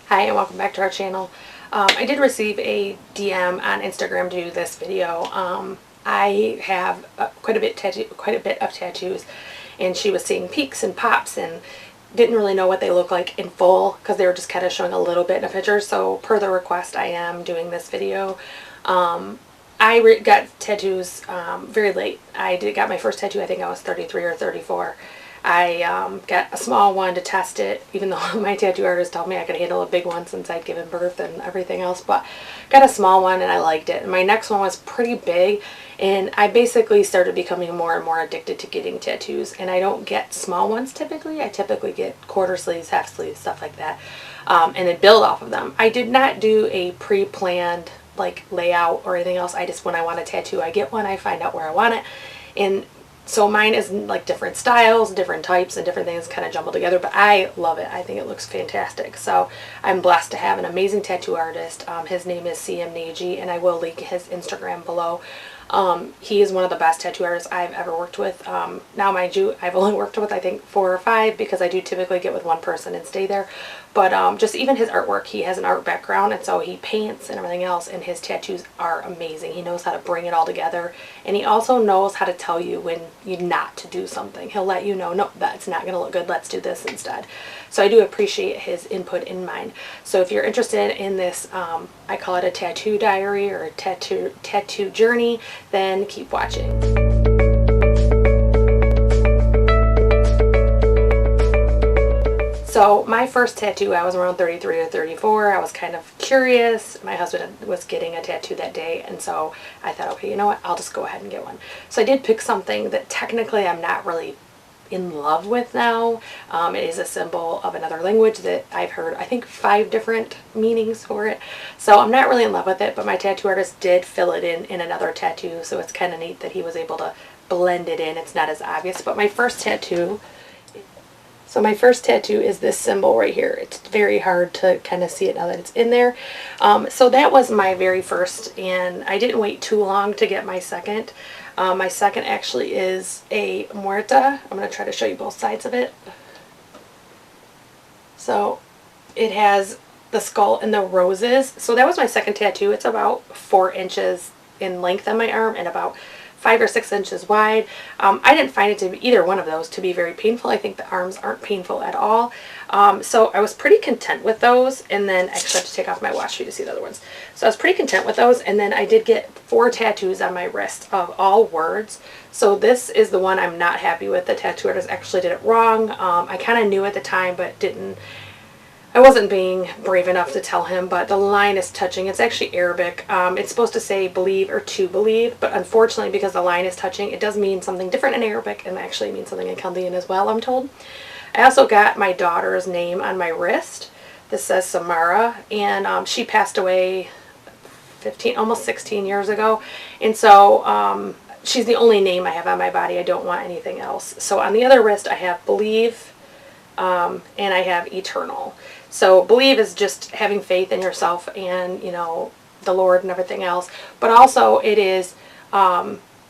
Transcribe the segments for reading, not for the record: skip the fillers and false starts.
Hi and welcome back to our channel. I did receive a DM on Instagram to do this video. I have quite a bit of tattoos, and she was seeing peaks and pops and didn't really know what they look like in full because they were just kind of showing a little bit in a picture. So per the request, I am doing this video. I got tattoos very late. I got my first tattoo, I think I was 33 or 34. I got a small one to test it, even though my tattoo artist told me I could handle a big one since I'd given birth and everything else, but got a small one and I liked it. And my next one was pretty big, and I basically started becoming more and more addicted to getting tattoos, and I don't get small ones typically. I typically get quarter sleeves, half sleeves, stuff like that, and then build off of them. I did not do a pre-planned like layout or anything else. I just, when I want a tattoo, I get one, I find out where I want it, and so mine is like different styles, different types, and different things kind of jumbled together, but I love it. I think it looks fantastic. So I'm blessed to have an amazing tattoo artist. His name is CM Nagy, and I will link his Instagram below. He is one of the best tattoo artists I've ever worked with. Now, mind you, I've only worked with I think 4 or 5 because I do typically get with one person and stay there. But just even his artwork, he has an art background, and so he paints and everything else, and his tattoos are amazing. He knows how to bring it all together, and he also knows how to tell you when you not to do something. He'll let you know, no, that's not going to look good, let's do this instead. So I do appreciate his input in mine. So if you're interested in this, I call it a tattoo diary or a tattoo journey, then keep watching. So my first tattoo, I was around 33 or 34. I was kind of curious. My husband was getting a tattoo that day, and so I thought, okay, you know what, I'll just go ahead and get one. So I did pick something that technically I'm not really in love with now. It is a symbol of another language that I've heard, I think, 5 different meanings for it. So I'm not really in love with it, but my tattoo artist did fill it in another tattoo, so it's kind of neat that he was able to blend it in. It's not as obvious. But my first tattoo, is this symbol right here. It's very hard to kind of see it now that it's in there. So that was my very first, and I didn't wait too long to get my second. My second actually is a muerta. I'm going to try to show you both sides of it. So it has the skull and the roses. So that was my second tattoo. It's about 4 inches in length on my arm and about 5 or 6 inches wide. I didn't find it to be, either one of those, to be very painful. I think the arms aren't painful at all. So I was pretty content with those. And then, actually I have to take off my watch for you to see the other ones. So I was pretty content with those. And then I did get 4 tattoos on my wrist of all words. So this is the one I'm not happy with. The tattoo artist actually did it wrong. I kind of knew at the time, but I wasn't being brave enough to tell him, but the line is touching. It's actually Arabic. It's supposed to say believe or to believe, but unfortunately, because the line is touching, it does mean something different in Arabic, and actually means something in Chaldean as well, I'm told. I also got my daughter's name on my wrist. This says Samara, and she passed away 15, almost 16 years ago, and so she's the only name I have on my body. I don't want anything else. So on the other wrist, I have believe, and I have eternal. So believe is just having faith in yourself and, you know, the Lord and everything else. But also it is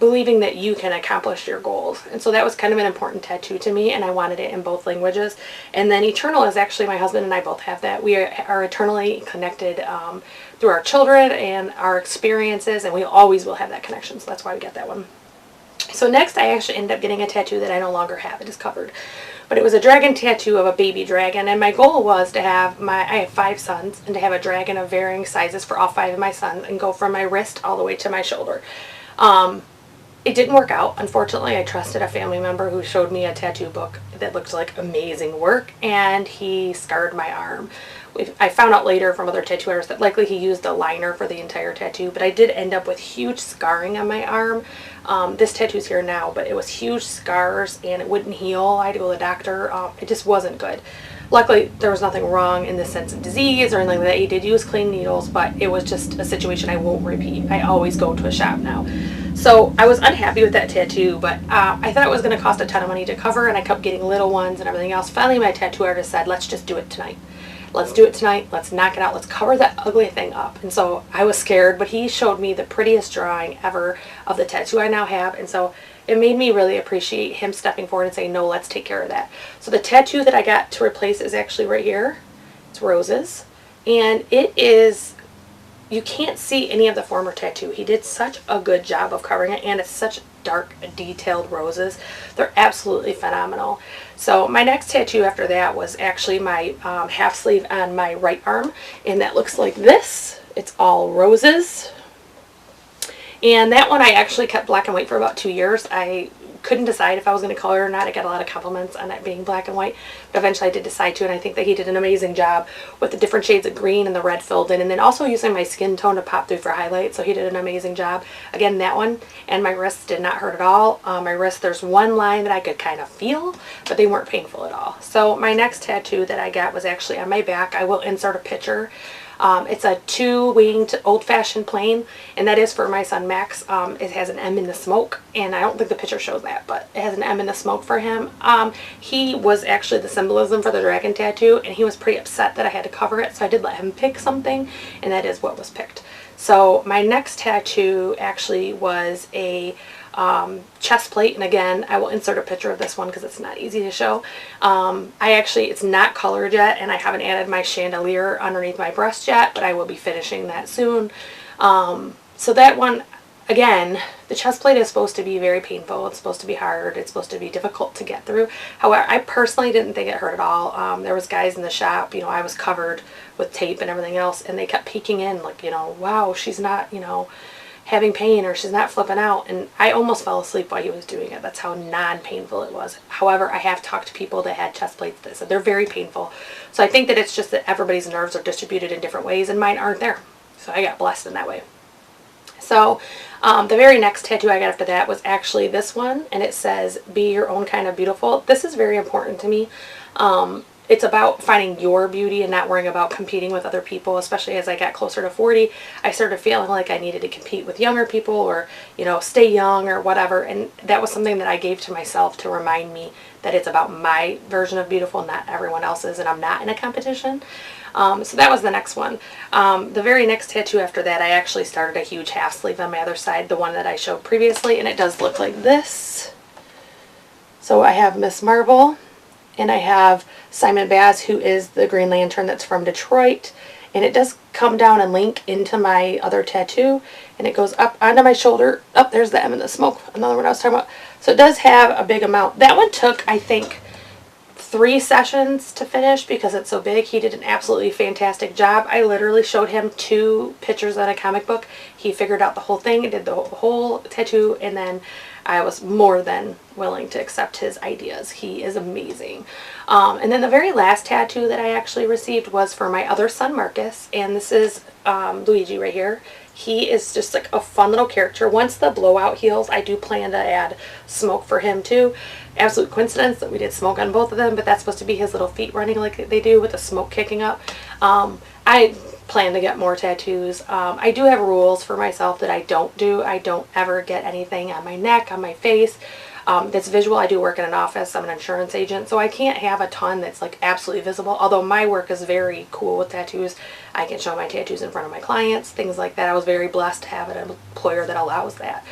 believing that you can accomplish your goals. And so that was kind of an important tattoo to me, and I wanted it in both languages. And then eternal is actually, my husband and I both have that. We are eternally connected through our children and our experiences, and we always will have that connection. So that's why we got that one. So next I actually ended up getting a tattoo that I no longer have. It is covered. But it was a dragon tattoo of a baby dragon, and my goal was to have I have 5 sons, and to have a dragon of varying sizes for all 5 of my sons and go from my wrist all the way to my shoulder. It didn't work out. Unfortunately, I trusted a family member who showed me a tattoo book that looked like amazing work, and he scarred my arm. I found out later from other tattoo artists that likely he used a liner for the entire tattoo, but I did end up with huge scarring on my arm. This tattoo's here now, but it was huge scars, and it wouldn't heal. I had to go to the doctor. It just wasn't good. Luckily, there was nothing wrong in the sense of disease or anything like that. He did use clean needles, but it was just a situation I won't repeat. I always go to a shop now. So I was unhappy with that tattoo, but I thought it was going to cost a ton of money to cover, and I kept getting little ones and everything else. Finally, my tattoo artist said, let's just do it tonight. Let's do it tonight. Let's knock it out. Let's cover that ugly thing up. And so I was scared, but he showed me the prettiest drawing ever of the tattoo I now have. And so it made me really appreciate him stepping forward and saying, no, let's take care of that. So the tattoo that I got to replace is actually right here. It's roses. And it is, you can't see any of the former tattoo. He did such a good job of covering it, and it's such dark, detailed roses. They're absolutely phenomenal. So my next tattoo after that was actually my half sleeve on my right arm, and that looks like this. It's all roses. And that one I actually kept black and white for about 2 years. I couldn't decide if I was going to color or not. I got a lot of compliments on it being black and white, but eventually I did decide to, and I think that he did an amazing job with the different shades of green and the red filled in, and then also using my skin tone to pop through for highlight. So he did an amazing job. Again, that one, and my wrists did not hurt at all. My wrist, there's one line that I could kind of feel, but they weren't painful at all. So my next tattoo that I got was actually on my back. I will insert a picture. It's a 2-winged old-fashioned plane, and that is for my son Max. It has an M in the smoke, and I don't think the picture shows that, but it has an M in the smoke for him. He was actually the symbolism for the dragon tattoo, and he was pretty upset that I had to cover it, so I did let him pick something, and that is what was picked. So my next tattoo actually was a chest plate, and again I will insert a picture of this one because it's not easy to show. It's not colored yet, and I haven't added my chandelier underneath my breast yet, but I will be finishing that soon. So that one, again, the chest plate is supposed to be very painful. It's supposed to be hard. It's supposed to be difficult to get through. However, I personally didn't think it hurt at all. There was guys in the shop, you know, I was covered with tape and everything else, and they kept peeking in like, you know, wow, she's not, you know, having pain, or she's not flipping out, and I almost fell asleep while he was doing it. That's how non-painful it was. However, I have talked to people that had chest plates that said they're very painful. So I think that it's just that everybody's nerves are distributed in different ways, and mine aren't there. So I got blessed in that way. So the very next tattoo I got after that was actually this one, and it says, "Be your own kind of beautiful." This is very important to me. It's about finding your beauty and not worrying about competing with other people. Especially as I got closer to 40, I started feeling like I needed to compete with younger people, or, you know, stay young or whatever. And that was something that I gave to myself to remind me that it's about my version of beautiful, not everyone else's, and I'm not in a competition. So that was the next one. The very next tattoo after that, I actually started a huge half sleeve on my other side, the one that I showed previously, and it does look like this. So I have Miss Marvel, and I have Simon Baz, who is the Green Lantern that's from Detroit. And it does come down and link into my other tattoo. And it goes up onto my shoulder. Oh, there's the M in the smoke. Another one I was talking about. So it does have a big amount. That one took, I think, 3 sessions to finish because it's so big. He did an absolutely fantastic job. I literally showed him 2 pictures on a comic book. He figured out the whole thing and did the whole tattoo, and then I was more than willing to accept his ideas. He is amazing. And then the very last tattoo that I actually received was for my other son, Marcus, and this is Luigi right here. He is just like a fun little character. Once the blowout heals, I do plan to add smoke for him too. Absolute coincidence that we did smoke on both of them, but that's supposed to be his little feet running like they do with the smoke kicking up. I plan to get more tattoos. I do have rules for myself that I don't do. I don't ever get anything on my neck, on my face. That's visual. I do work in an office. I'm an insurance agent, so I can't have a ton that's like absolutely visible. Although my work is very cool with tattoos. I can show my tattoos in front of my clients, things like that. I was very blessed to have an employer that allows that.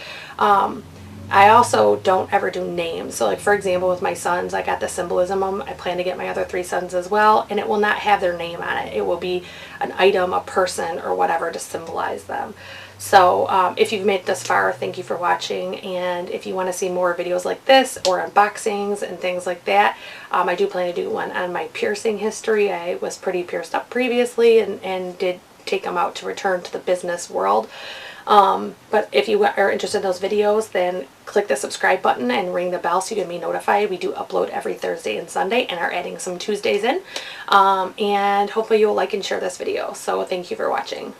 I also don't ever do names. So like, for example, with my sons, I got the symbolism on them. I plan to get my other 3 sons as well, and it will not have their name on it. It will be an item, a person, or whatever to symbolize them. So if you've made it this far, thank you for watching, and if you want to see more videos like this or unboxings and things like that, I do plan to do one on my piercing history. I was pretty pierced up previously and did take them out to return to the business world. But if you are interested in those videos, then click the subscribe button and ring the bell so you can be notified. We do upload every Thursday and Sunday and are adding some Tuesdays in. And hopefully you'll like and share this video. So thank you for watching.